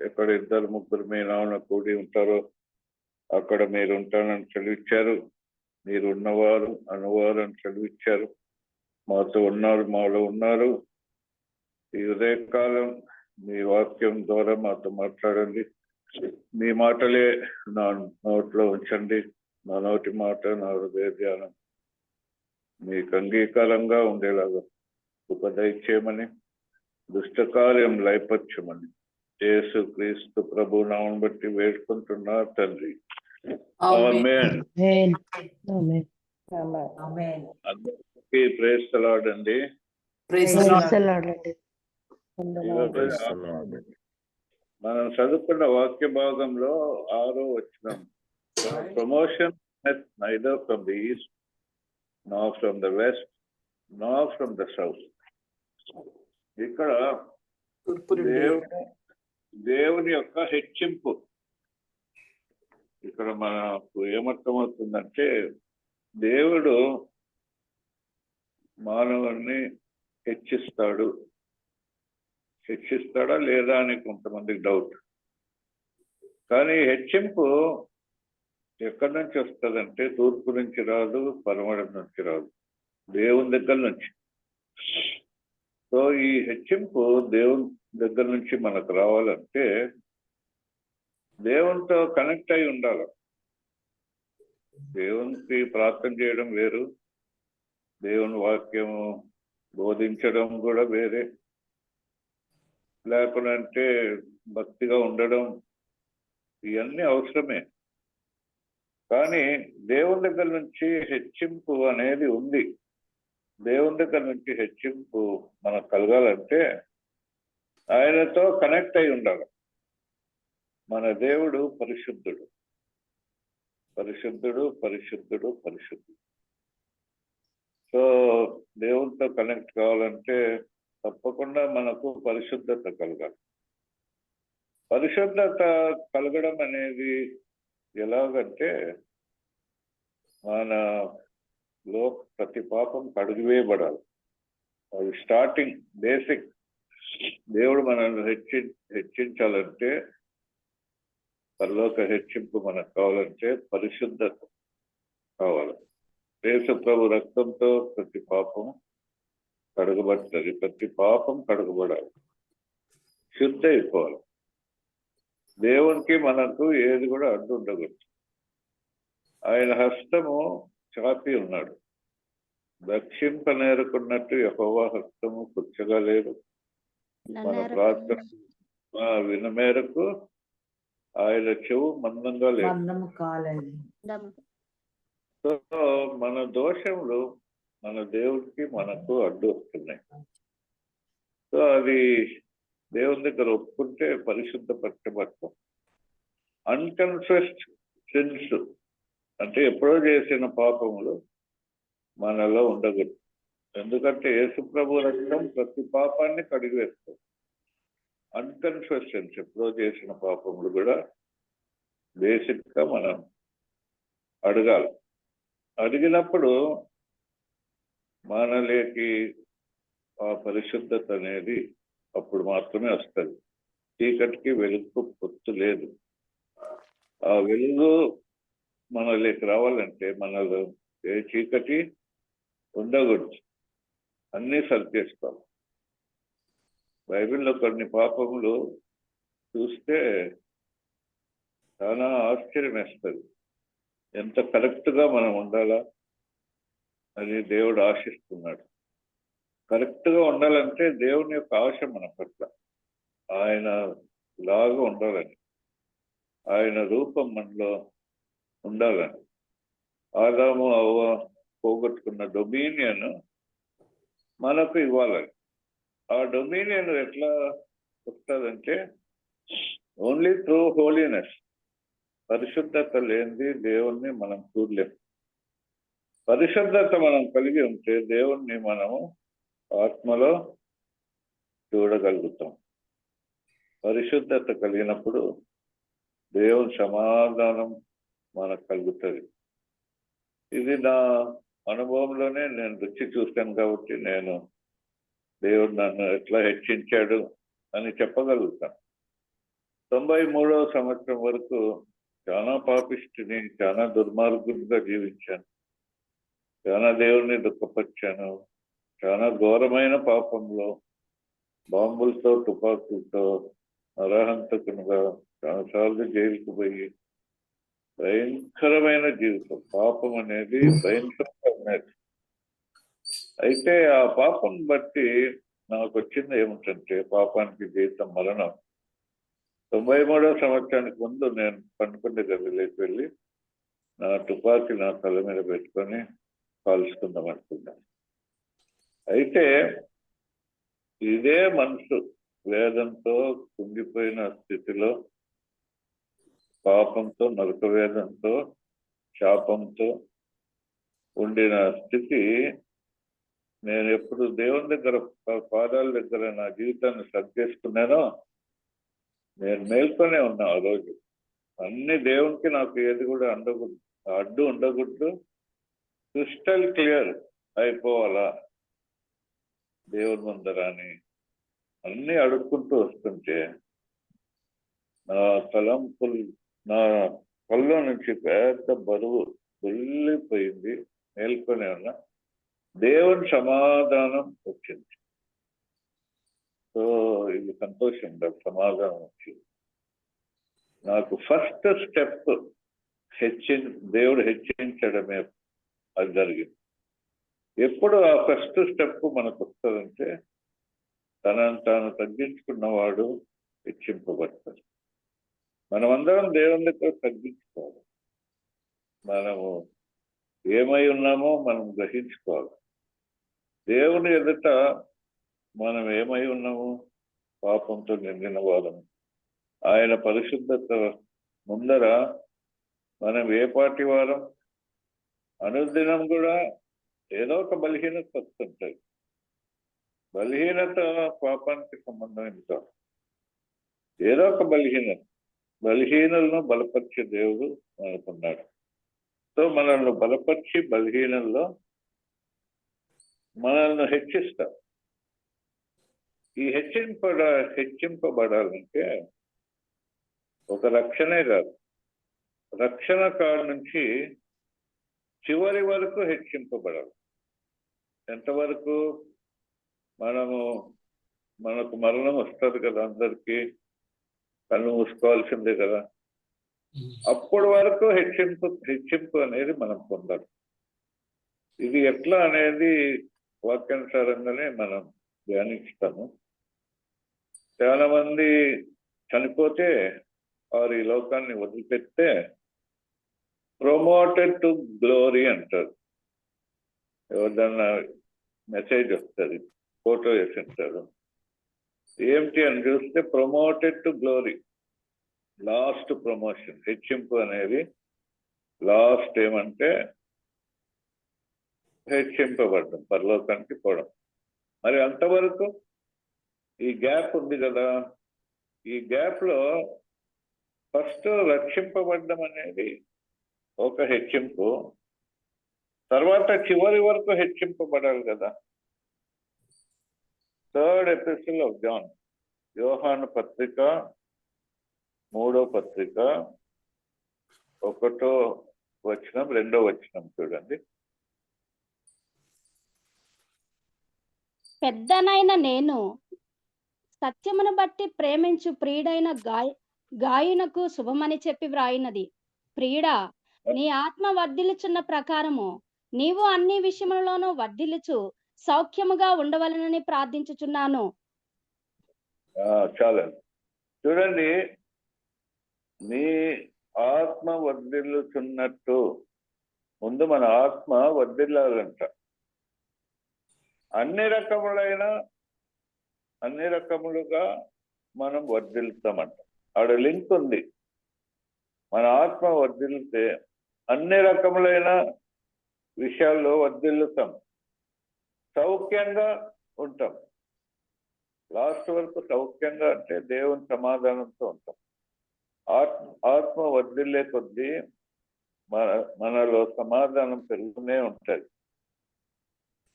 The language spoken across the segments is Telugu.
ఎక్కడ ఇద్దరు ముగ్గురు మీ నాన్న కూడి ఉంటారో అక్కడ మీరు ఉంటానని చదివించారు. మీరు ఉన్నవారు అనువారు అని చదివించారు. మాతో ఉన్నారు, మాలో ఉన్నారు. ఈ ఉదయకాలం మీ వాక్యం ద్వారా మాతో మాట్లాడండి. మీ మాటలే నా నోట్లో ఉంచండి. నా నోటి మాట, నా హృదయ ధ్యానం మీకు అంగీకారంగా ఉండేలాగా ఉపదయచేయమని, దుష్టకార్యం లయపరచమని యేసు క్రీస్తు ప్రభు నామం బట్టి వేడుకుంటున్నా తండ్రి. ఆమేన్. అందరికీ ప్రైజ్ ది లార్డ్ అండి. మనం చదువుకున్న వాక్య భాగంలో 6వ వచనం, promotion neither from the east nor from the west nor from the south. ఇక్కడ దేవుని యొక్క హెచ్చింపు ఇక్కడ మనకు ఏమర్థమవుతుందంటే, దేవుడు మానవుణ్ణి హెచ్చిస్తాడా లేదా అని కొంతమందికి డౌట్. కానీ హెచ్చింపు ఎక్కడి నుంచి వస్తుందంటే తూర్పు నుంచి రాదు, పడమర నుంచి రాదు, దేవుని దగ్గర నుంచి. సో ఈ హెచ్చింపు దేవుని దగ్గర నుంచి మనకు రావాలంటే దేవునితో కనెక్ట్ అయి ఉండాలి. దేవునికి ప్రార్థన చేయడం వేరు, దేవుని వాక్యము బోధించడం కూడా వేరే. లేకుంటే భక్తిగా ఉండడం, ఇవన్నీ అవసరమే. కానీ దేవుని దగ్గర నుంచి హెచ్చింపు అనేది ఉంది. దేవుని దగ్గర నుంచి హెచ్చింపు మనకు కలగాలంటే ఆయనతో కనెక్ట్ అయి ఉండాలి. మన దేవుడు పరిశుద్ధుడు, పరిశుద్ధుడు, పరిశుద్ధుడు, పరిశుద్ధుడు. సో దేవునితో కనెక్ట్ కావాలంటే తప్పకుండా మనకు పరిశుద్ధత కలగాలి. పరిశుద్ధత కలగడం అనేది ఎలాగంటే, మనలో ప్రతి పాపం కడిగివేయబడాలి. అది స్టార్టింగ్ బేసిక్. దేవుడు మనల్ని హెచ్చించాలంటే, పరలోక హెచ్చింపు మనకు కావాలంటే పరిశుద్ధత కావాలి. యేసు ప్రభు రక్తంతో ప్రతి పాపం కడగబడుతుంది. ప్రతి పాపం కడగబడాలి, శుద్ధ అయిపోవాలి. దేవునికి మనకు ఏది కూడా అడ్డు ఉండకూడదు. ఆయన హస్తము చాపి ఉన్నాడు. దక్షింపనేరుకున్నట్టు యెహోవా హస్తము పుచ్చగా లేదు. మన ప్రార్థన విన మేరకు ఆయన చెవు మందంగా లేదు. సో మన దోషములు మన దేవుడికి మనకు అడ్డు వస్తున్నాయి. సో అది దేవుని దగ్గర ఒప్పుకుంటే పరిశుద్ధపరచబడతాం. అన్కన్ఫెస్డ్ సిన్స్ అంటే ఎప్పుడో చేసిన పాపములు మనలో ఉండకూడదు. ఎందుకంటే యేసు ప్రభు రక్తం ప్రతి పాపాన్ని కడిగివేస్తుంది. అన్కన్ఫెస్డ్ సిన్స్ ఎప్పుడో చేసిన పాపములు కూడా బేసిక్ గా మనం అడగాలి. అడిగినప్పుడు మనలోకి ఆ పరిశుద్ధత అనేది అప్పుడు మాత్రమే వస్తుంది. చీకటికి వెలుగు పొత్తు లేదు. ఆ వెలుగు మనలోకి రావాలంటే మనలో ఏ చీకటి ఉండకూడదు. అన్నీ సరి చేసుకోవాలి. బైబిల్లో కొన్ని పాపములు చూస్తే చాలా ఆశ్చర్యం వేస్తుంది. ఎంత కరెక్ట్గా మనం ఉండాలా అని దేవుడు ఆశిస్తున్నాడు. కరెక్ట్గా ఉండాలంటే దేవుని యొక్క ఆశ మన పట్ల, ఆయన లాగా ఉండాలని, ఆయన రూపం మనలో ఉండాలని. ఆదాము అవ్వ పోగొట్టుకున్న డొమినియన్ మనకు ఇవ్వాలని. ఆ డొమినియన్ ఎట్లా వస్తుందంటే ఓన్లీ త్రూ హోలీనెస్. పరిశుద్ధత లేనిది దేవుణ్ణి మనం చూడలేము. పరిశుద్ధత మనం కలిగి ఉంటే దేవుణ్ణి మనము ఆత్మలో చూడగలుగుతాం. పరిశుద్ధత కలిగినప్పుడు దేవుని సమాధానం మనకు కలుగుతుంది. ఇది నా అనుభవంలోనే నేను రుచి చూస్తాను కాబట్టి నేను దేవుడు నన్ను ఎట్లా హెచ్చించాడు అని చెప్పగలుగుతాను. 93వ సంవత్సరం వరకు చాలా పాపిష్టిని, చాలా దుర్మార్గుడిగా జీవించాను, చాలా దేవుణ్ణి దుఃఖపరిచాను, చాలా ఘోరమైన పాపంలో బాంబులతో, తుపాకులతో నరహంతకునిగా చాలాసార్లు జైలుకు పోయి భయంకరమైన జీవితం. పాపం అనేది భయంకరమైనది. అయితే ఆ పాపం బట్టి నాకు వచ్చింది ఏమిటంటే, పాపానికి జీవితం మరణం. 93వ సంవత్సరానికి ముందు నేను పండుకునే గదిలోకి వెళ్ళి నా తుపాకీ నా తల మీద పెట్టుకొని కాల్చుకుందాం అనుకున్నాను. అయితే ఇదే మనసు వేదంతో కుంగిపోయిన స్థితిలో, పాపంతో, నరక వేదంతో, శాపంతో ఉండిన స్థితి నేను ఎప్పుడు దేవుని దగ్గర పాదాల దగ్గర నా జీవితాన్ని సరి చేసుకున్నానో నేను మేల్కొనే ఉన్నా. ఆ రోజు అన్ని దేవునికి నాకు ఏది కూడా అడ్డు ఉండకూడదు, క్రిస్టల్ క్లియర్ అయిపోవాలా దేవుని ముందర అని అన్ని అడుక్కుంటూ వస్తుంటే నా తలంపులు, నా కళ్ళ నుంచి పెద్ద బరువు వెళ్ళిపోయింది. మేల్కొనే ఉన్నా. దేవుని సమాధానం వచ్చింది. సో ఇది సంతోషం, సమాధానం వచ్చింది. నాకు ఫస్ట్ స్టెప్ దేవుడు హెచ్చించడమే అది జరిగింది. ఎప్పుడు ఆ ఫస్ట్ స్టెప్ మనకు వస్తుందంటే, తనను తాను తగ్గించుకున్నవాడు హెచ్చింపబడతాడు. మనమందరం దేవుని దగ్గర తగ్గించుకోవాలి. మనము ఏమై ఉన్నామో మనం గ్రహించుకోవాలి. దేవుని ఎదుట మనం ఏమై ఉన్నాము? పాపంతో నిండిన వాళ్ళము. ఆయన పరిశుద్ధత ముందర మనం ఏ పాటి వారం? అనుదినం కూడా ఏదో ఒక బలహీనత వస్తుంటాయి. బలహీనత పాపానికి సంబంధమైనది కాదు. ఏదో ఒక బలహీనలను బలపరిచే దేవుడు మనకున్నాడు. సో మనల్ని బలపరిచి బలహీనల్లో మనల్ని హెచ్చిస్తాం. ఈ హెచ్చింపబడాలంటే ఒక రక్షణే కాదు, రక్షణ కాడ నుంచి చివరి వరకు హెచ్చింపబడాలి. ఎంతవరకు? మనకు మరణం వస్తుంది కదా, అందరికీ కళ్ళు మూసుకోవాల్సిందే కదా. అప్పటి వరకు హెచ్చింపు అనేది మనం పొందాలి. ఇది ఎట్లా అనేది వాక్యానుసారంగానే మనం ధ్యానిస్తాము. చాలా మంది చనిపోతే వారు ఈ లోకాన్ని వదిలిపెడితే ప్రమోటెడ్ టు గ్లోరీ అంటారు. ఎవరిదన్నా మెసేజ్ వస్తుంది, ఫోటో వేసింటారు. ఏమిటి అని చూస్తే promoted to glory, last promotion. హెచ్చింపు అనేది లాస్ట్ ఏమంటే హెచ్చింపబడ్డం, పరలోకానికి పోవడం. మరి అంతవరకు ఈ గ్యాప్ ఉంది కదా. ఈ గ్యాప్ లో ఫస్ట్ రక్షింపబడ్డం అనేది ఒక హెచ్చింపు, తర్వాత చివరి వరకు హెచ్చింపబడాలి కదా. 3rd ఎపిస్టల్ ఆఫ్ జాన్, యోహాను పత్రిక 3వ పత్రిక 1వ వచనం 2వ వచనం చూడండి. పెద్దనైన నేను సత్యమును బట్టి ప్రేమించు ప్రియుడైన గాయునకు శుభమని చెప్పి వ్రాయినది. ప్రియుడా, నీ ఆత్మ వర్ధిల్లుచున్న ప్రకారము నీవు అన్ని విషయములలోనూ వర్ధిల్లుచు సౌఖ్యముగా ఉండవలనని ప్రార్థించుచున్నాను. చాలా చూడండి, నీ ఆత్మ వర్ధిల్లుచున్నట్టు ముందు మన ఆత్మ వర్ధిల్లాలంట. అన్ని రకములుగా మనం వర్ధిల్తామంట. ఆడ లింక్ ఉంది. మన ఆత్మ వర్ధిల్లితే అన్ని రకములైన విషయాల్లో వర్ధిల్లుతాం, సౌఖ్యంగా ఉంటాం. లాస్ట్ వరకు సౌఖ్యంగా అంటే దేవుని సమాధానంతో ఉంటాం. ఆత్మ వర్ధిల్లే కొద్దీ మనలో సమాధానం పెరుగుతూనే ఉంటుంది.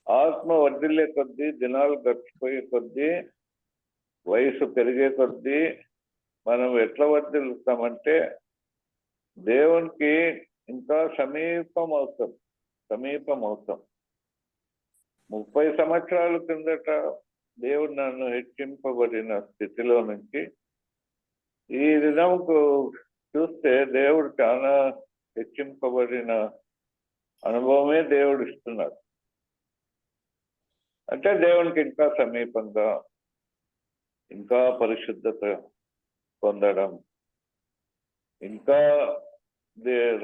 ఆత్మ వర్ధిల్లే కొద్దీ, దినాలు గడిచిపోయే కొద్దీ, వయసు పెరిగే కొద్దీ మనం ఎట్లా వర్ధిల్లుతామంటే దేవునికి ఇంకా సమీపం అవుతాం. 30 సంవత్సరాల కిందట దేవుడు నన్ను హెచ్చింపబడిన స్థితిలో నుంచి ఈ దినంకు చూస్తే దేవుడు చాలా హెచ్చింపబడిన అనుభవమే దేవుడు ఇస్తున్నాడు. అంటే దేవునికి ఇంకా సమీపంగా, ఇంకా పరిశుద్ధత పొందడం, ఇంకా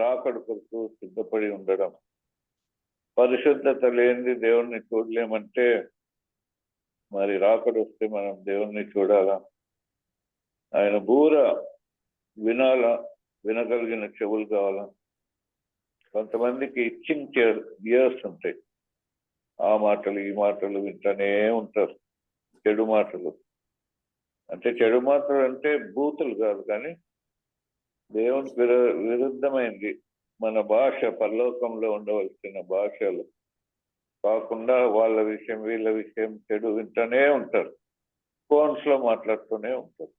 రాకడ కొరకు సిద్ధపడి ఉండడం. పరిశుద్ధత లేనిది దేవుణ్ణి చూడలేమంటే మరి రాకడ వస్తే మనం దేవుణ్ణి చూడాలా? ఆయన బూర వినాలా? వినగలిగిన చెవులు కావాలా? కొంతమందికి ఇచ్చింగ్ ఇయర్స్ ఉంటాయి. ఆ మాటలు ఈ మాటలు వింటూనే ఉంటారు. చెడు మాటలు అంటే బూతులు కాదు, కానీ దేవునికి విరుద్ధమైంది మన భాష, పరలోకంలో ఉండవలసిన భాషలు కాకుండా వాళ్ళ విషయం వీళ్ళ విషయం చెడు వింటూనే ఉంటారు. ఫోన్స్ లో మాట్లాడుతూనే ఉంటారు.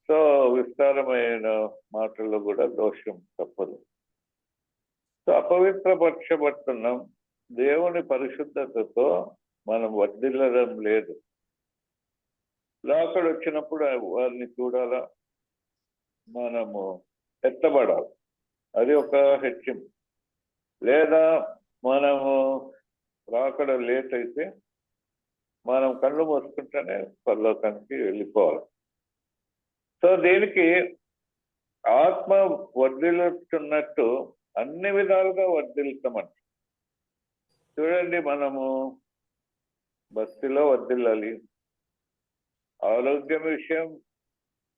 సో విస్తారమైన మాటల్లో కూడా దోషం తప్పదు. సో అపవిత్రపరచబడుతున్నాం. దేవుని పరిశుద్ధతతో మనం వర్ధిల్లడం లేదు. రాకడ వచ్చినప్పుడు వారిని చూడాలా? మనము ఎత్తబడాలి. అది ఒక హెచ్చింపు. లేదా మనము రాకడ లేట్ అయితే మనం కళ్ళు మూసుకుంటేనే పరలోకానికి వెళ్ళిపోవాలి. సో దీనికి ఆత్మ వర్ధిల్లుతున్నట్టు అన్ని విధాలుగా వర్ధిల్లుతామంట. చూడండి, మనము భక్తిలో వర్ధిల్లాలి, ఆరోగ్యం విషయం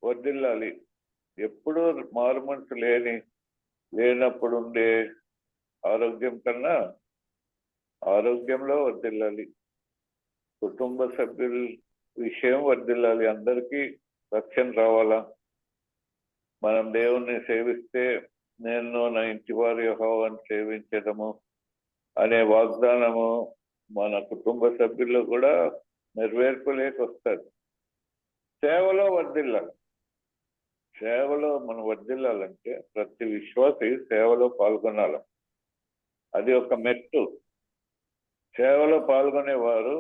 వర్ధిల్లాలి. ఎప్పుడూ మారుమనసు లేనప్పుడు ఉండే ఆరోగ్యం కన్నా ఆరోగ్యంలో వర్ధిల్లాలి. కుటుంబ సభ్యుల విషయం వర్ధిల్లాలి. అందరికీ రక్షణ రావాలా? మనం దేవుణ్ణి సేవిస్తే నేను నా ఇంటి వారి యెహోవాను సేవించడము అనే వాగ్దానము మన కుటుంబ సభ్యుల్లో కూడా నెరవేర్పులేకొస్తుంది. సేవలో వర్ధిల్లాలి. సేవలో మనం వర్ధిల్లాలంటే ప్రతి విశ్వాసి సేవలో పాల్గొనాలి. అది ఒక మెట్టు. సేవలో పాల్గొనేవారు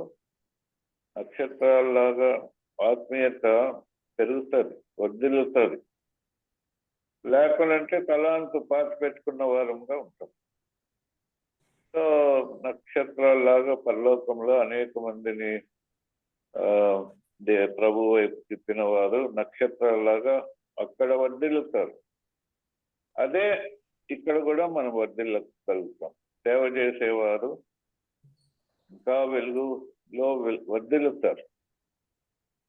నక్షత్రాల్లాగా ఆత్మీయత పెరుగుతుంది, వర్ధిల్లుతుంది. లేకుంటే తలాంతు పాతి పెట్టుకున్న వారంగా ఉంటాం. సో నక్షత్రాల్లాగా పరలోకంలో అనేక మందిని ప్రభు వైపు తిప్పిన వారు నక్షత్రాల్లాగా అక్కడ వర్ధిల్లుతారు. అదే ఇక్కడ కూడా మనం వర్ధిల్లగలుగుతాం. సేవ చేసేవారు ఇంకా వెలుగులో వర్ధిల్లుతారు.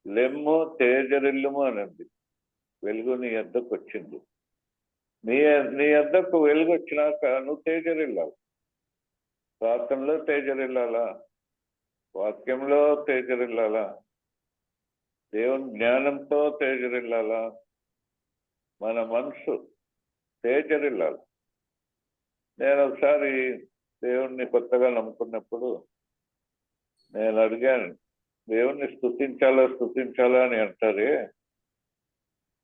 లెమ్ము తేజరిల్లుము అనంది. వెలుగు నీ వద్దకు వచ్చింది. నీ వద్దకు వెలుగు వచ్చినాక నువ్వు తేజరిల్లాలి. ప్రార్థనలో తేజరిల్లాలా? వాక్యంలో తేజరిల్లాలా? దేవుని జ్ఞానంతో తేజరిల్లాలా? మన మనసు తేజరిల్లాలి. నేను ఒకసారి దేవుణ్ణి కొత్తగా నమ్ముకున్నప్పుడు నేను అడిగాను, దేవుణ్ణి స్తుతించాలా అని అంటారే,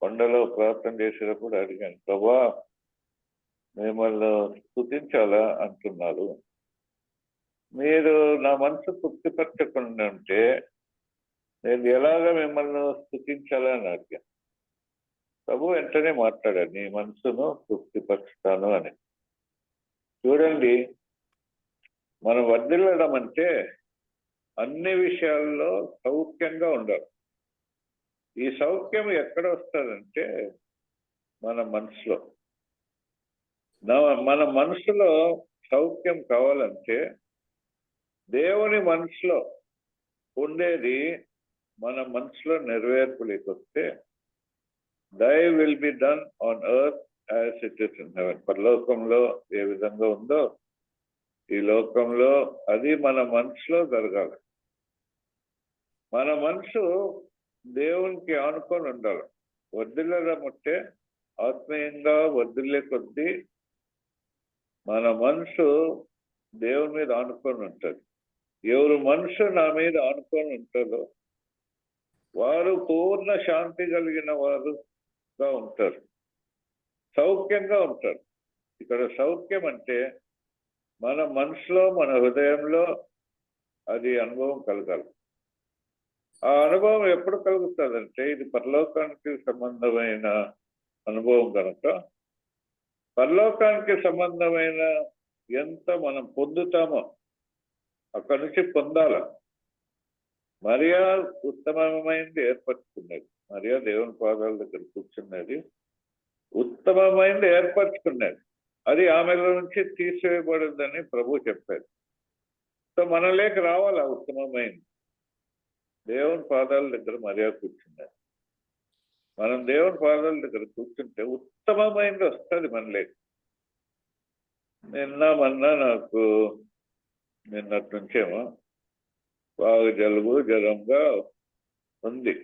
కొండలో ప్రార్థన చేసేటప్పుడు అడిగాను, ప్రభా మిమ్మల్ని స్తుతించాలా అంటున్నారు, మీరు నా మనసు తృప్తిపరచకుండా ఉంటే నేను ఎలాగ మిమ్మల్ని స్తుతించాలా అని అడిగాను. ప్రభు వెంటనే మాట్లాడాడు, నీ మనసును తృప్తిపరుస్తాను అని. చూడండి, మనం వర్ధిల్లడం అంటే అన్ని విషయాల్లో సౌఖ్యంగా ఉండాలి. ఈ సౌఖ్యం ఎక్కడ వస్తుందంటే మన మనసులో. మన మనసులో సౌఖ్యం కావాలంటే దేవుని మనసులో ఉండేది మన మనసులో నెరవేర్పులేకొస్తే thy will be done on earth as it is in heaven. పరలోకంలో ఏ విధంగా ఉందో ఈ లోకంలో అది మన మనసులో జరగాలి. మన మనసు దేవునికి ఆనుకొని ఉండాలి. వర్ధిల్లడం అంటే ఆత్మీయంగా వర్ధిల్లే కొద్దీ మన మనసు దేవుని మీద ఆనుకొని ఉంటుంది. ఎవరు మనసు నా మీద ఆనుకొని ఉంటుందో వారు పూర్ణ శాంతి కలిగిన వారుగా ఉంటారు, సౌఖ్యంగా ఉంటారు. ఇక్కడ సౌఖ్యం అంటే మన మనసులో, మన హృదయంలో అది అనుభవం కలగాలి. ఆ అనుభవం ఎప్పుడు కలుగుతుందంటే ఇది పరలోకానికి సంబంధమైన అనుభవం కనుక, పరలోకానికి సంబంధమైన ఎంత మనం పొందుతామో అక్కడి నుంచి పొందాల. మరియా ఉత్తమమైనది ఏర్పరచుకున్నది. మరియా దేవుని పాదాల దగ్గర కూర్చున్నది, ఉత్తమమైనది ఏర్పరచుకున్నది. అది ఆమెలో నుంచి తీసివేయబడదని ప్రభు చెప్పారు. సో మనలోకి రావాలి ఆ ఉత్తమమైనది. దేవుని పాదాల దగ్గర మరియా కూర్చున్నది. మనం దేవుని పాదాల దగ్గర కూర్చుంటే ఉత్తమమైనది వస్తుంది మనలోకి. మొన్న నాకు నిన్నటి నుంచేమో బాగా జలుబు జ్వరంగా ఉంది.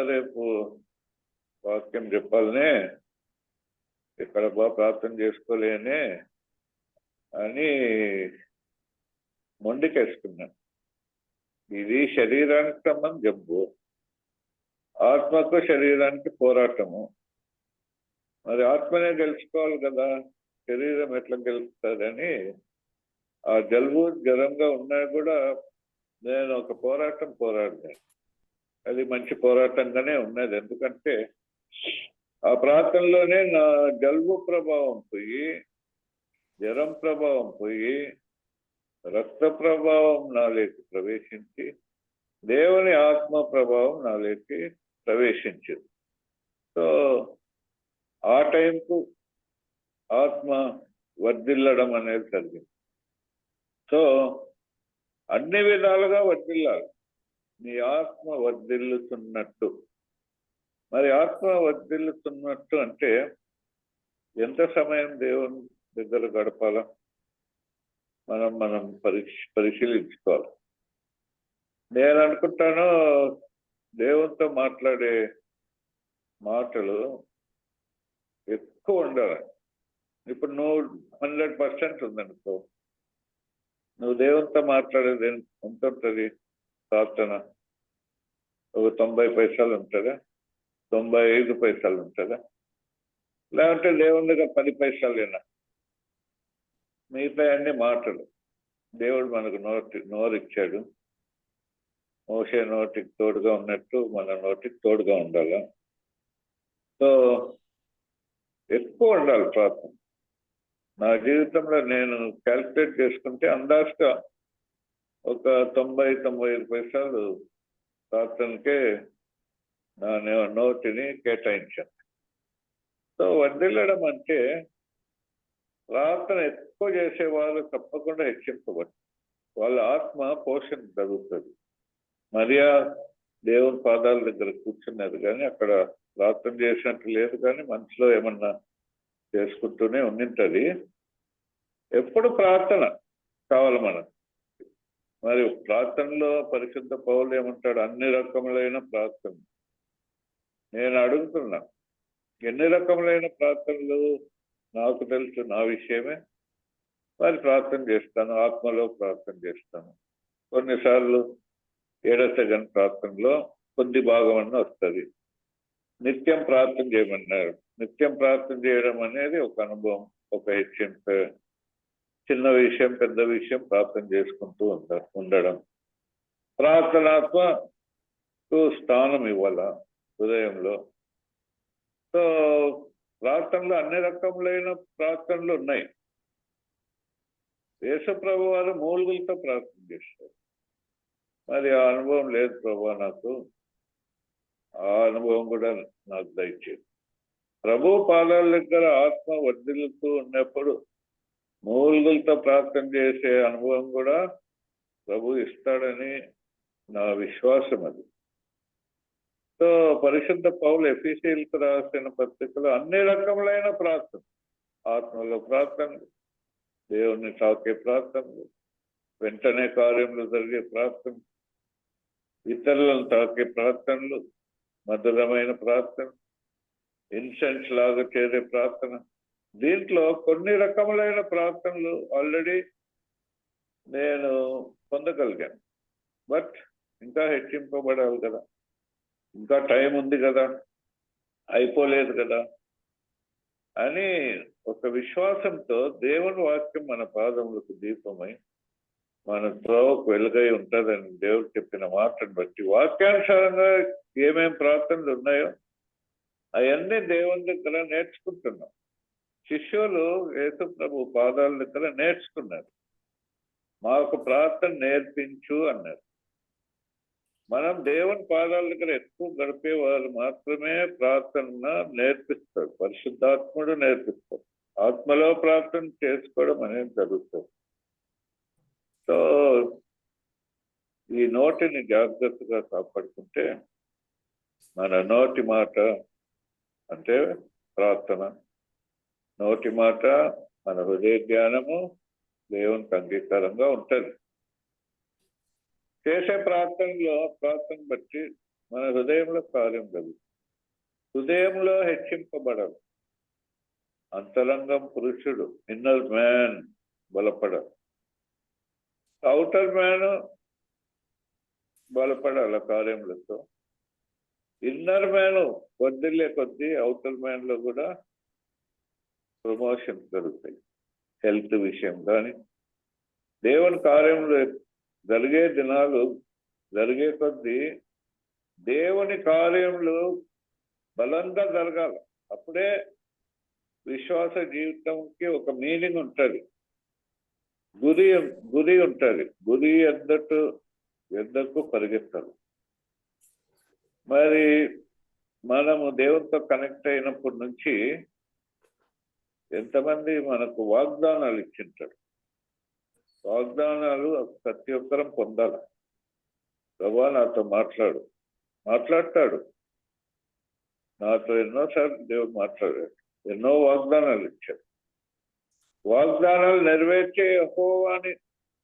రేపు వాక్యం చెప్పాలనే, ఇక్కడ బాగా ప్రార్థన చేసుకోలేనే అని మొండికేసుకున్నాను. ఇది శరీరానికి సంబంధం జబ్బు, ఆత్మకు శరీరానికి పోరాటము. మరి ఆత్మనే గెలుచుకోవాలి కదా, శరీరం ఎట్లా గెలుస్తుందని ఆ జలుబు జ్వరంగా ఉన్నా కూడా నేను ఒక పోరాడినాను. అది మంచి పోరాటంగానే ఉన్నది. ఎందుకంటే ఆ ప్రాంతంలోనే నా జలుబు ప్రభావం పోయి, జ్వరం ప్రభావం పోయి, రక్త ప్రభావం నాలోకి ప్రవేశించి, దేవుని ఆత్మ ప్రభావం నాలోకి ప్రవేశించింది. సో ఆ టైంకు ఆత్మ వర్ధిల్లడం అనేది జరిగింది. సో అన్ని విధాలుగా వర్ధిల్లాలి. నీ ఆత్మ వర్ధిల్లుతున్నట్టు. మరి ఆత్మ వర్ధిల్లుతున్నట్టు అంటే ఎంత సమయం దేవుని దగ్గర గడపాలా మనం పరిశీలించుకోవాలి. నేను అనుకుంటాను దేవునితో మాట్లాడే మాటలు ఎక్కువ ఉండాలి. ఇప్పుడు నువ్వు 100% ఉందనుకో, నువ్వు దేవునితో మాట్లాడేది ఎంత ఉంటుంది? ప్రార్థన ఒక 90 పైసలు ఉంటుందా, 95 పైసలు ఉంటుందా? లేదంటే దేవుని దగ్గర 10 పైసలేనా? మిగతా అన్ని మాటలు. దేవుడు మనకు నోరిచ్చాడు. మోషే నోటికి తోడుగా ఉన్నట్టు మన నోటికి తోడుగా ఉండాలి. సో ఎక్కువ ఉండాలి ప్రార్థన. నా జీవితంలో నేను క్యాల్కులేట్ చేసుకుంటే అందాజుగా ఒక 90-95 పైసలు ప్రార్థనకే నా నోటిని కేటాయించాను. సో వర్ధిల్లడం అంటే ప్రార్థన ఎక్కువ చేసేవాళ్ళు తప్పకుండా హెచ్చింపబడతారు. వాళ్ళ ఆత్మ పోషణ జరుగుతుంది. మరియా దేవుని పాదాల దగ్గర కూర్చున్నారు కానీ అక్కడ ప్రార్థన చేసినట్టు లేదు, కానీ మనసులో ఏమన్నా చేసుకుంటూనే ఉండింటది. ఎప్పుడు ప్రార్థన కావాలి మనకు. మరి ప్రార్థనలో పరిశుద్ధ పౌలు ఏమంటాడు? అన్ని రకములైన ప్రార్థన. నేను అడుగుతున్నా, ఎన్ని రకములైన ప్రార్థనలు నాకు తెలుసు, నా విషయమే. మరి ప్రార్థన చేస్తాను, ఆత్మలో ప్రార్థన చేస్తాను. కొన్నిసార్లు ఏడసగన్ ప్రార్థనలో కొద్ది భాగం అన్న వస్తుంది. నిత్యం ప్రార్థన చేయమన్నారు. నిత్యం ప్రార్థన చేయడం అనేది ఒక అనుభవం, ఒక హెచ్చింపు. చిన్న విషయం పెద్ద విషయం ప్రార్థన చేసుకుంటూ ఉండడం. ప్రార్థనాత్మకు స్థానం ఇవ్వాల హృదయంలో. సో ప్రార్థనలో అన్ని రకములైన ప్రార్థనలు ఉన్నాయి. యేసు ప్రభు వారు మూలుగులతో ప్రార్థన చేస్తారు. మరి ఆ అనుభవం లేదు ప్రభు నాకు. ఆ అనుభవం కూడా నాకు దయచేది. ప్రభు పాదాల దగ్గర ఆత్మ వర్ధిల్లుతూ ఉన్నప్పుడు మూలుగులతో ప్రార్థన చేసే అనుభవం కూడా ప్రభు ఇస్తాడని నా విశ్వాసం. అది. సో పరిశుద్ధ పౌలు ఎఫెసీయులకు రాసిన పత్రికలో అన్ని రకములైన ప్రార్థన, ఆత్మలో ప్రార్థనలు, దేవుణ్ణి తాకే ప్రార్థనలు, వెంటనే కార్యములు జరిగే ప్రార్థన, ఇతరులను తాకే ప్రార్థనలు, మధురమైన ప్రార్థన, ఇన్సెన్స్ లాగా చేరే ప్రార్థన. దీంట్లో కొన్ని రకములైన ప్రార్థనలు ఆల్రెడీ నేను పొందగలిగాను. బట్ ఇంకా హెచ్చింపబడాలి కదా, ఇంకా టైం ఉంది కదా, అయిపోలేదు కదా అని ఒక విశ్వాసంతో దేవుని వాక్యం మన పాదములకు దీపమై మన త్రోవకు వెలుగై ఉంటుందని దేవుడు చెప్పిన మాటను బట్టి వాక్యానుసారంగా ఏమేం ప్రార్థనలు ఉన్నాయో అవన్నీ దేవుని దగ్గర నేర్చుకుంటున్నాం. శిష్యులు యేసు ప్రభు పాదాల దగ్గర నేర్చుకున్నారు. మాకు ప్రార్థన నేర్పించు అన్నారు. మనం దేవుని పాదాల దగ్గర ఎక్కువ గడిపే వారు మాత్రమే ప్రార్థన నేర్పిస్తారు. పరిశుద్ధాత్ముడు నేర్పిస్తారు. ఆత్మలో ప్రార్థన చేసుకోవడం అనేది జరుగుతుంది. సో ఈ నోటిని జాగ్రత్తగా కాపాడుకుంటే మన నోటి మాట అంటే ప్రార్థన, నోటి మాట మన హృదయ జ్ఞానము దేవునికి అంగీకారంగా ఉంటుంది. చేసే ప్రార్థన బట్టి మన హృదయంలో కార్యం కలుగుతుంది. హృదయంలో హెచ్చింపబడదు. అంతరంగం పురుషుడు, ఇన్నర్ మ్యాన్ బలపడదు. అవుటర్ మ్యాన్ బలపడాల కార్యములతో. ఇన్నర్ మ్యాన్ వదిలే కొద్దీ అవుటర్ మ్యాన్ లో కూడా ప్రమోషన్స్ జరుగుతాయి. హెల్త్ విషయం కానీ దేవుని కార్యములు జరిగే దినాలు జరిగే కొద్దీ దేవుని కార్యములు బలంగా జరగాలి. అప్పుడే విశ్వాస జీవితంకి ఒక మీనింగ్ ఉంటుంది, గురి ఉంటుంది. గురి ఎద్దకు పరిగెత్తాలి. మరి మనము దేవునితో కనెక్ట్ అయినప్పటి నుంచి ఎంతమంది మనకు వాగ్దానాలు ఇచ్చింటారు. వాగ్దానాలు ప్రతి ఒక్కరం పొందాలి. ప్రభా నాతో మాట్లాడతాడు. నాతో ఎన్నోసార్లు దేవుడు మాట్లాడాడు. ఎన్నో వాగ్దానాలు ఇచ్చాడు. వాగ్దానాలు నెరవేర్చే యెహోవా అని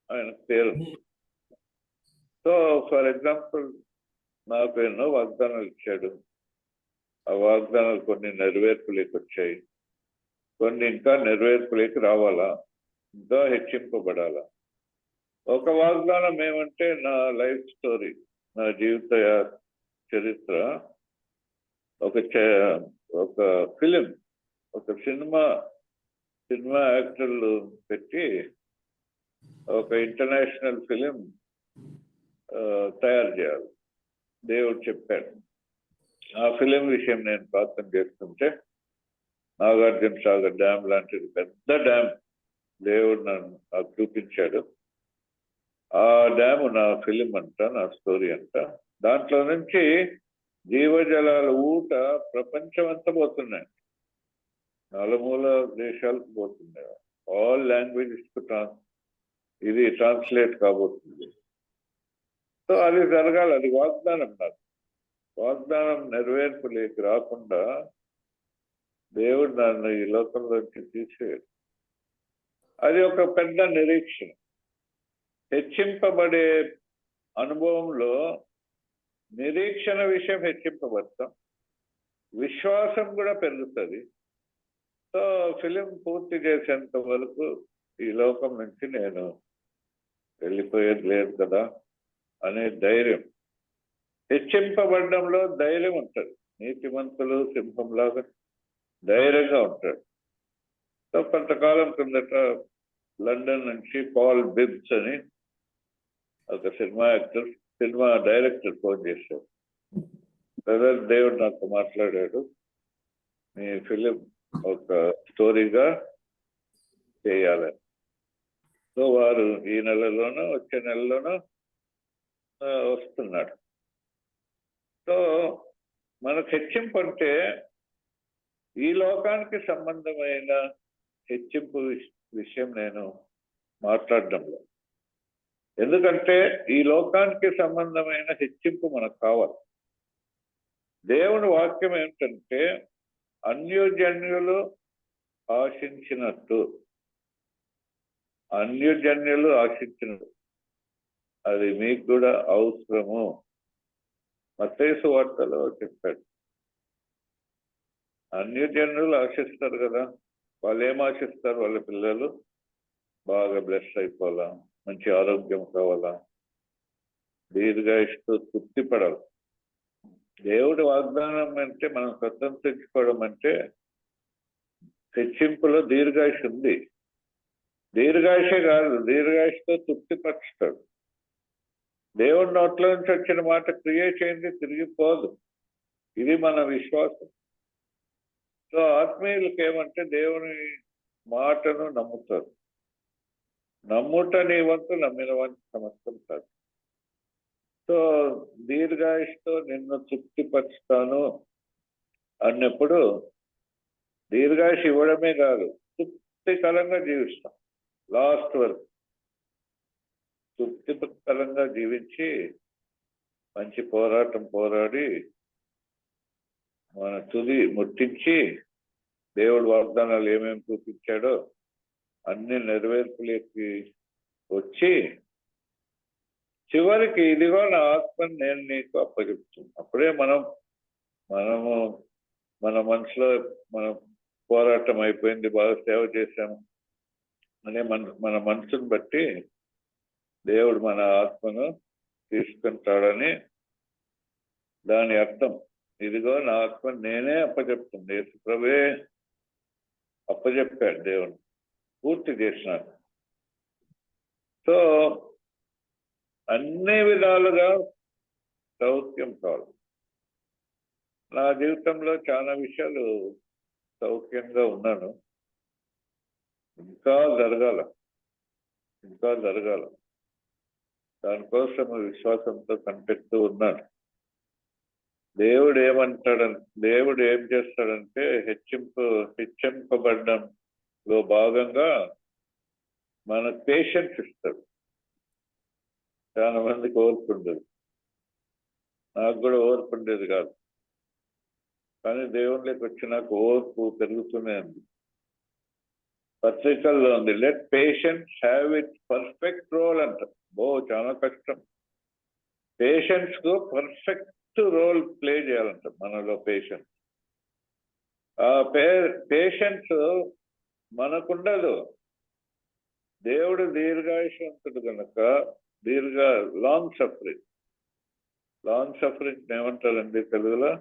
ఆయన పేరు. సో ఫర్ ఎగ్జాంపుల్ నాకు ఎన్నో వాగ్దానాలు ఇచ్చాడు. ఆ వాగ్దానాలు కొన్ని నెరవేర్పులేకి వచ్చాయి, కొన్ని ఇంకా నెరవేర్పులేకి రావాలా, ఇంకా హెచ్చింపబడాలా. ఒక వాగ్దానం ఏమంటే నా లైఫ్ స్టోరీ, నా జీవిత చరిత్ర, ఒక ఫిలిం, ఒక సినిమా యాక్టర్లు పెట్టి ఒక ఇంటర్నేషనల్ ఫిలిం తయారు చేయాలి. దేవుడు చెప్పాడు. ఆ ఫిలిం విషయం నేను ప్రార్థన చేస్తుంటే నాగార్జున సాగర్ డ్యామ్ లాంటిది పెద్ద డ్యామ్ దేవుడు నాకు చూపించాడు. ఆ డ్యామ్ నా ఫిలిం అంట, నా స్టోరీ అంట. దాంట్లో నుంచి జీవజలాల ఊట ప్రపంచం అంతా పోతున్నాయి, నలుమూల దేశాలకు పోతున్నాయి. ఆల్ లాంగ్వేజెస్ ఇది ట్రాన్స్లేట్ కాబోతుంది. సో అది జరగాలి. అది వాగ్దానం. నాకు వాగ్దానం నెరవేర్పులేకి రాకుండా దేవుడు నన్ను ఈ లోకంలోకి తీసేయడు. అది ఒక పెద్ద నిరీక్షణ. హెచ్చింపబడే అనుభవంలో నిరీక్షణ విషయం హెచ్చింపబడతాం, విశ్వాసం కూడా పెరుగుతుంది. సో ఫిలిం పూర్తి చేసేంత వరకు ఈ లోకం నుంచి నేను వెళ్ళిపోయేది లేదు కదా అనే ధైర్యం, హెచ్చింపబడడంలో ధైర్యం ఉంటుంది. నీతిమంతులు సింహంలాగా ధైర్యంగా ఉంటాడు. సో కొంతకాలం కిందట లండన్ నుంచి పాల్ బిబ్స్ అని ఒక సినిమా డైరెక్టర్ ఫోన్ చేశాడు. బ్రదర్, దేవుడు నాతో మాట్లాడాడు, మీ ఫిలిం ఒక స్టోరీగా చేయాలని. సో వారు ఈ నెలలోనో వచ్చే నెలలోనో వస్తున్నాడు. సో మనకు హెచ్చింపు అంటే ఈ లోకానికి సంబంధమైన హెచ్చింపు విషయం నేను మాట్లాడడంలో, ఎందుకంటే ఈ లోకానికి సంబంధమైన హెచ్చింపు మనకు కావాలి. దేవుని వాక్యం ఏంటంటే అన్యజన్యులు ఆశించినట్టు అది మీకు కూడా అవసరము. మత్తయి సువార్తలో చెప్పాడు. అన్యజనులు ఆశిస్తారు కదా. వాళ్ళు ఏం ఆశిస్తారు? వాళ్ళ పిల్లలు బాగా బ్లెస్ అయిపోవాలా, మంచి ఆరోగ్యం కావాలా, దీర్ఘాయుష్తో తృప్తి పడాలి. దేవుడి వాగ్దానం అంటే మనం స్వతంత్రించుకోవడం అంటే హెచ్చింపులో దీర్ఘాయుష్ ఉంది. దీర్ఘాయుషే కాదు, దీర్ఘాయుష్తో తృప్తిపరుస్తాడు. దేవుడి నోట్లో నుంచి వచ్చిన మాట క్రియ చేయండి, తిరిగిపోదు. ఇది మన విశ్వాసం. సో ఆత్మీయులకి ఏమంటే దేవుని మాటను నమ్ముతారు. నమ్ముట నీ వంతు, నమ్మిన వంతు సమస్తం కాదు. సో దీర్ఘాయుష్తో నిన్ను తృప్తిపరుస్తాను అన్నప్పుడు దీర్ఘాయుష్ ఇవ్వడమే కాదు, తృప్తికరంగా జీవిస్తాం. లాస్ట్ వరకు తృప్తికరంగా జీవించి మంచి పోరాటం పోరాడి మన తుది ముట్టించి దేవుడు వాగ్దానాలు ఏమేమి చూపించాడో అన్ని నెరవేర్పులకి వచ్చి చివరికి ఇదిగో నా ఆత్మని నేను నీకు అప్పచెప్తున్నాను. అప్పుడే మనము మన మనసులో మన పోరాటం అయిపోయింది, బాగా సేవ చేశాము అనే మన మనసుని బట్టి దేవుడు మన ఆత్మను తీసుకుంటాడని దాని అర్థం. ఇదిగో నా ఆత్మ నేనే అప్పచెప్తుంది. యేసు ప్రభువే అప్పచెప్పాడు, దేవుడు పూర్తి చేసినాడు. సో అన్ని విధాలుగా సౌఖ్యం కావాలి. నా జీవితంలో చాలా విషయాలు సౌఖ్యంగా ఉన్నాను. ఇంకా జరగాల దానికోసం విశ్వాసంతో కనిపెడుతూ ఉన్నాను. దేవుడు ఏం చేస్తాడంటే హెచ్చింపబడడంలో భాగంగా మన పేషెన్స్ ఇస్తాడు. చాలా మందికి ఓర్పు ఉండదు, నాకు కూడా ఓర్పు ఉండేది కాదు. కానీ దేవుళ్ళకి వచ్చి నాకు ఓర్పు పెరుగుతూనే ఉంది. పత్రికల్లో ఉంది, let patience have it perfect role అంట. చాలా కష్టం. పేషెన్స్ కు పర్ఫెక్ట్ రోల్ ప్లే చేయాలంట మనలో పేషెన్స్. ఆ పేషెన్స్ మనకుండదు. దేవుడు దీర్ఘాయుషంతుడు కనుక లాంగ్ సఫరింగ్ ఏమంటారండి తెలుగులో?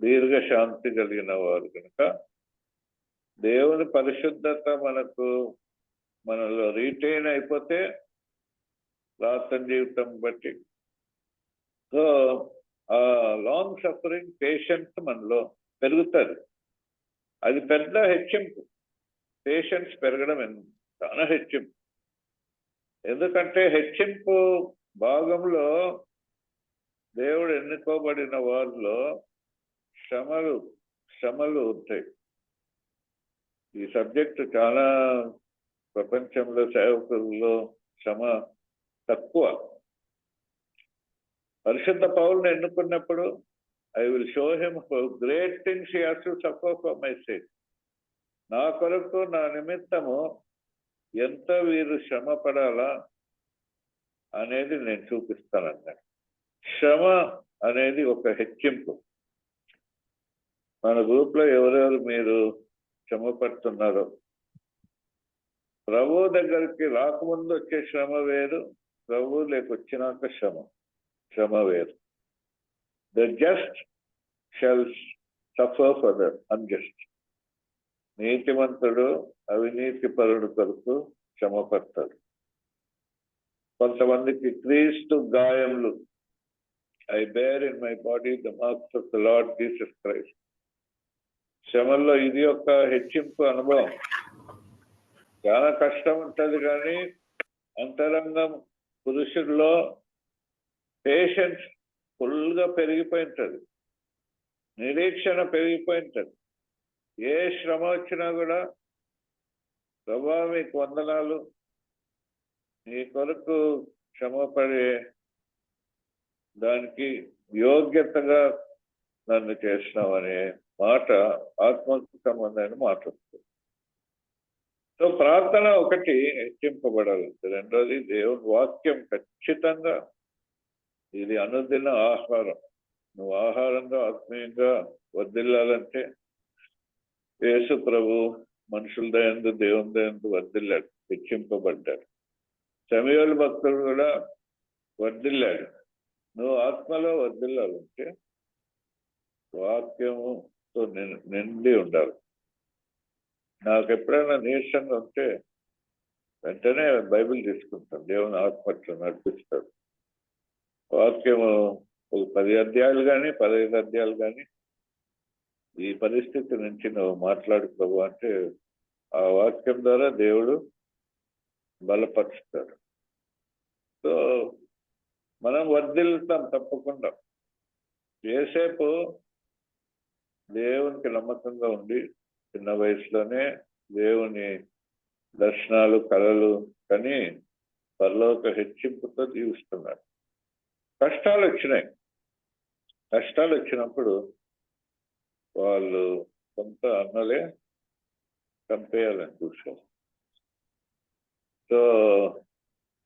దీర్ఘ శాంతి కలిగిన వారు కనుక దేవుని పరిశుద్ధత మనలో రీటైన్ అయిపోతే ప్రార్థన జీవితం బట్టి, సో ఆ లాంగ్ సఫరింగ్ పేషెన్స్ మనలో పెరుగుతుంది. అది పెద్ద హెచ్చింపు. పేషెన్స్ పెరగడం చాలా హెచ్చింపు. ఎందుకంటే హెచ్చింపు భాగంలో దేవుడు ఎన్నుకోబడిన వారిలో శ్రమలు ఉంటాయి. ఈ సబ్జెక్టు చాలా ప్రపంచంలో సేవకుల్లో శ్రమ తక్కువ. పరిశుద్ధ పౌలుని ఎన్నుకున్నప్పుడు I will show him great things he has to suffer for my sake. నా కొరకు నా నిమిత్తము ఎంత వీరు శ్రమ పడాలా అనేది నేను చూపిస్తానన్నాడు. శ్రమ అనేది ఒక హెచ్చింపు. మన గ్రూప్లో ఎవరెవరు మీరు శ్రమ పడుతున్నారో, ప్రభు దగ్గరికి రాకముందు వచ్చే శ్రమ వేరు, ప్రభు లేకొచ్చినాక శ్రమ వేరు. The just shall suffer for the unjust. నీతిమంతుడు అవినీతి పరుడు కొరకు శ్రమ పడతాడు. కొంతమందికి క్రీస్తు గాయములు, I bear in my body the marks of the Lord Jesus Christ. శ్రమల్లో ఇది ఒక హెచ్చింపు అనుభవం. చాలా కష్టం ఉంటుంది, కానీ అంతరంగం పురుషుల్లో పేషెన్స్ ఫుల్గా పెరిగిపోయి ఉంటుంది, నిరీక్షణ పెరిగిపోయి ఉంటుంది. ఏ శ్రమ వచ్చినా కూడా ప్రభా మీకు వందనాలు, నీ కొరకు శ్రమ పడే దానికి యోగ్యతగా నన్ను చేసినామనే మాట ఆత్మకు సంబంధమైన మాట వస్తుంది. సో ప్రార్థన ఒకటి హెచ్చింపబడాలి. రెండోది దేవుని వాక్యం ఖచ్చితంగా ఇది అనుదిన ఆహారం. నువ్వు ఆహారంగా ఆత్మీయంగా వర్ధిల్లాలంటే యేసు ప్రభు మనుషుల దయందు దేవుని దయందు వర్ధిల్లాడు, హెచ్చింపబడ్డాడు. సమూయేలు భక్తుడు కూడా వర్ధిల్లాడు. నువ్వు ఆత్మలో వర్ధిల్లాలంటే వాక్యముతో నిండి ఉండాలి. నాకు ఎప్పుడైనా నీరసంగా ఉంటే వెంటనే బైబిల్ తీసుకుంటాను. దేవుని ఆత్మట్లో నడిపిస్తాడు. వాక్యము ఒక 10 అధ్యాయాలు కానీ 15 అధ్యాయాలు కానీ ఈ పరిస్థితి నుంచి నువ్వు మాట్లాడు ప్రభు అంటే ఆ వాక్యం ద్వారా దేవుడు బలపరుస్తాడు. సో మనం వర్ధిల్లుతాం తప్పకుండా. ఏసేపు దేవునికి నమ్మకంగా ఉండి చిన్న వయసులోనే దేవుని దర్శనాలు కళలు కానీ పరలోక హెచ్చింపుతో జీవిస్తున్నాడు. కష్టాలు వచ్చినాయి. కష్టాలు వచ్చినప్పుడు వాళ్ళు సొంత అన్నలే చంపేయాలని చూశారు. సో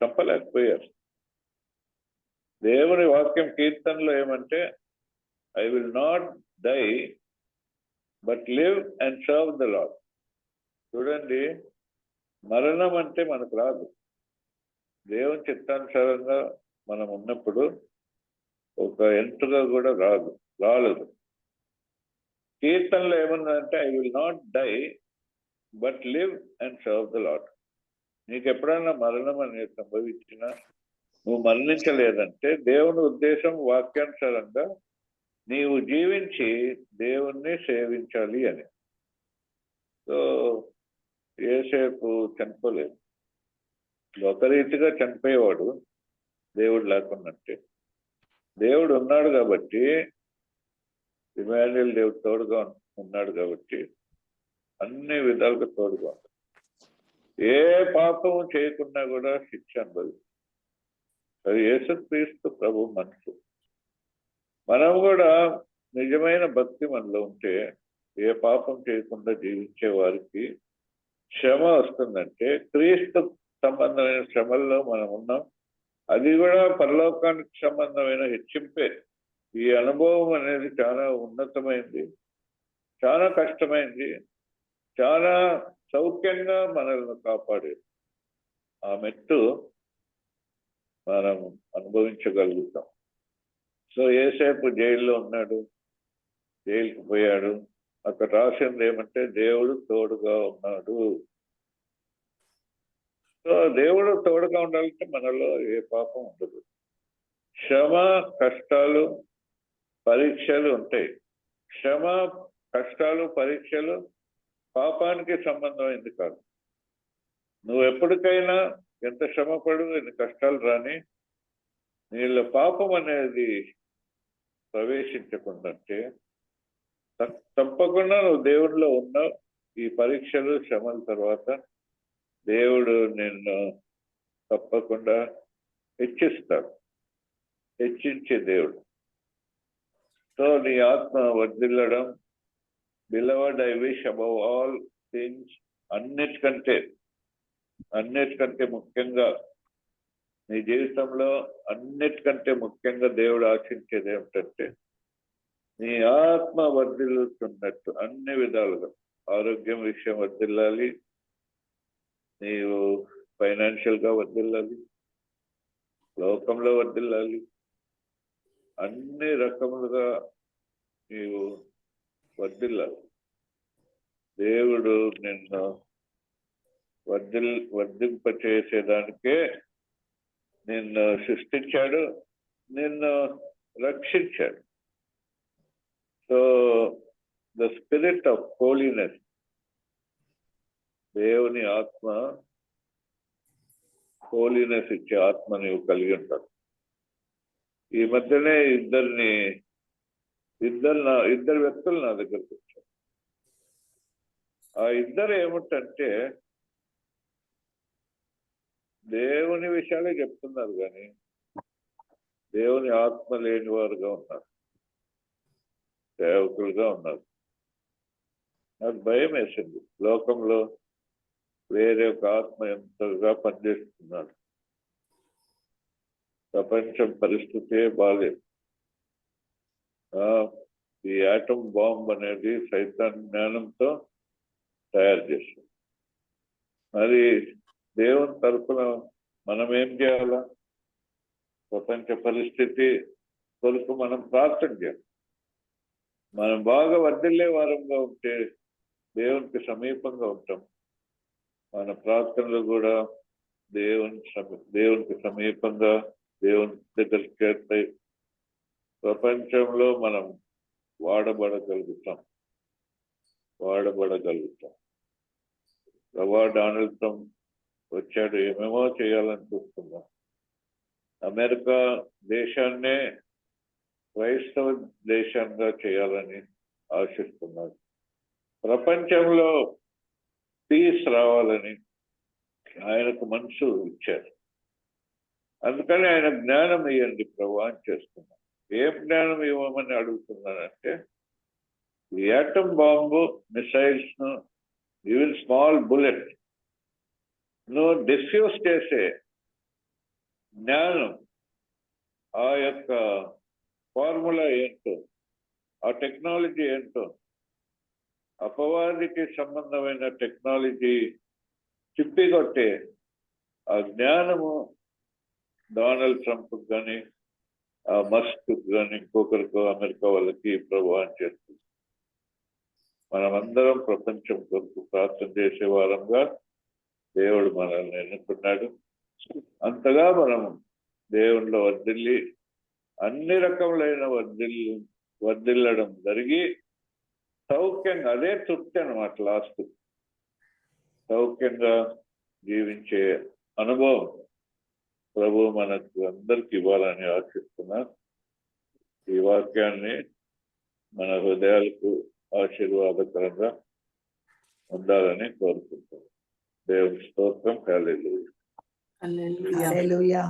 చంపలేకపోయారు. దేవుని వాక్యం కీర్తనలో ఏమంటే I will not die but live and serve the Lord. చూడండి, మరణం అంటే మనకు రాదు. దేవుని చిత్తానుసారంగా మనం ఉన్నప్పుడు ఒక ఎంటుగా కూడా రాలేదు. కీర్తనలో ఏమన్నాడంటే I will not die but live and serve the Lord. నీకు ఎప్పుడైనా మరణం అనేది సంభవించినా నువ్వు మరణించలేదంటే దేవుని ఉద్దేశం వాక్యానుసారంగా నీవు జీవించి దేవుణ్ణి సేవించాలి అని. సో యోసేపు చనిపోలేదు. ఒక రీతిగా చనిపోయేవాడు దేవుడు లేకున్నట్టే. దేవుడు ఉన్నాడు కాబట్టి, ఇమాన్యుయేల్ దేవుడు తోడుగా ఉన్నాడు కాబట్టి అన్ని విధాలుగా తోడుగా ఉన్నాడు. ఏ పాపము చేయకుండా కూడా శిక్ష అనుభవిస్తుంది. అది యేసుక్రీస్తు ప్రభు మనసు. మనం కూడా నిజమైన భక్తి మనలో ఉంటే ఏ పాపం చేయకుండా జీవించే వారికి శ్రమ వస్తుందంటే క్రీస్తు సంబంధమైన శ్రమల్లో మనం ఉన్నాం. అది కూడా పరలోకానికి సంబంధమైన హెచ్చింపే. ఈ అనుభవం అనేది చాలా ఉన్నతమైంది, చాలా కష్టమైంది, చాలా సౌఖ్యంగా మనల్ని కాపాడేది. ఆ మెట్టు మనం అనుభవించగలుగుతాం. సో యోసేపు జైల్లో ఉన్నాడు, జైలుకి పోయాడు. అక్కడ రాసింది ఏమంటే దేవుడు తోడుగా ఉన్నాడు. సో దేవుడు తోడుగా ఉండాలంటే మనలో ఏ పాపం ఉండదు. శ్రమ, కష్టాలు, పరీక్షలు ఉంటాయి. శ్రమ, కష్టాలు, పరీక్షలు పాపానికి సంబంధమైంది కాదు. నువ్వు ఎప్పటికైనా ఎంత శ్రమపడు, ఎన్ని కష్టాలు రాని నీళ్ళ పాపం అనేది ప్రవేశించకుందంటే తప్పకుండా నువ్వు దేవుడిలో ఉన్నావు. ఈ పరీక్షలు, శ్రమల తర్వాత దేవుడు నిన్ను తప్పకుండా హెచ్చిస్తాడు. హెచ్చించే దేవుడు. సో నీ ఆత్మ వర్ధిల్లడం, beloved I wish above all things, అన్నిటికంటే ముఖ్యంగా నీ జీవితంలో అన్నిటికంటే ముఖ్యంగా దేవుడు ఆశించేది ఏమిటంటే నీ ఆత్మ వర్ధిల్లుతున్నట్టు అన్ని విధాలుగా. ఆరోగ్యం విషయం వర్ధిల్లాలి, నీవు ఫైనాన్షియల్గా వర్ధిల్లాలి, లోకంలో వర్ధిల్లాలి, అన్ని రకములుగా నీవు వర్ధిల్లాలి. దేవుడు నిన్ను వర్ధింపచేసేదానికే నిన్ను సృష్టించాడు, నిన్ను రక్షించాడు. So the spirit of holiness, దేవుని ఆత్మ, హోలీనెస్ ఇచ్చే ఆత్మ నీవు కలిగి ఉంటావు. ఈ మధ్యనే ఇద్దరు వ్యక్తులు నా దగ్గరకు వచ్చారు. ఆ ఇద్దరు ఏమిటంటే దేవుని విషయాలే చెప్తున్నారు కానీ దేవుని ఆత్మ లేని వారుగా ఉన్నారు, సేవకులుగా ఉన్నారు. నాకు భయం వేసింది. లోకంలో వేరే ఒక ఆత్మ ఎంతగా పనిచేస్తున్నారు. ప్రపంచం పరిస్థితే బాలేదు. ఈ ఆటం బాంబ్ అనేది సైతాన్ జ్ఞానంతో తయారు చేశాం. మరి దేవుని తరపున మనం ఏం చేయాలా? ప్రపంచ పరిస్థితి కొరకు మనం ప్రార్థన చేయాలి. మనం బాగా వర్ధిల్లే వారంగా ఉంటే దేవునికి సమీపంగా ఉంటాం. మన ప్రార్థనలు కూడా దేవునికి సమీపంగా దేవుని దగ్గరికి చేరుతాయి. ప్రపంచంలో మనం వాడబడగలుగుతాం. డొనాల్డ్ ట్రంప్ వచ్చాడు, ఏమేమో చేయాలని చూస్తున్నాం. అమెరికా దేశాన్నే క్రైస్తవ దేశంగా చేయాలని ఆశిస్తున్నారు. ప్రపంచంలో పీస్ రావాలని ఆయనకు మనసు ఇచ్చారు. అందుకని ఆయన జ్ఞానం ఇవ్వండి ప్రభు అని చేస్తున్నాం. ఏం జ్ఞానం ఇవ్వమని అడుగుతున్నానంటే, యాటమ్ బాంబు మిసైల్స్ ను ఈవెన్ స్మాల్ బుల్లెట్ నువ్వు డిఫ్యూజ్ చేసే జ్ఞానం, ఆ యొక్క ఫార్ములా ఏంటో, ఆ టెక్నాలజీ ఏంటో, అపవాదికి సంబంధమైన టెక్నాలజీ చిప్పికొట్టే ఆ జ్ఞానము డొనాల్డ్ ట్రంప్ కానీ, ఆ మస్క్ కానీ, ఇంకొకరికో అమెరికా వాళ్ళకి ప్రభావం చేస్తుంది. మనమందరం ప్రపంచం కొరకు ప్రార్థన చేసే వారంగా దేవుడు మనల్ని ఎన్నుకున్నాడు. అంతగా మనం దేవుళ్ళో వర్ధిల్లి అన్ని రకములైన వర్ధిల్లడం జరిగి సౌఖ్యంగా, అదే తృప్తి అన్నమాట. లాస్ట్ సౌఖ్యంగా జీవించే అనుభవం ప్రభు మనకు అందరికి ఇవ్వాలని ఆశిస్తున్నా. ఈ వాక్యాన్ని మన హృదయాలకు ఆశీర్వాదకరంగా ఉండాలని కోరుకుంటున్నాను. దేవుని స్తోత్రం. హల్లెలూయా. హల్లెలూయా.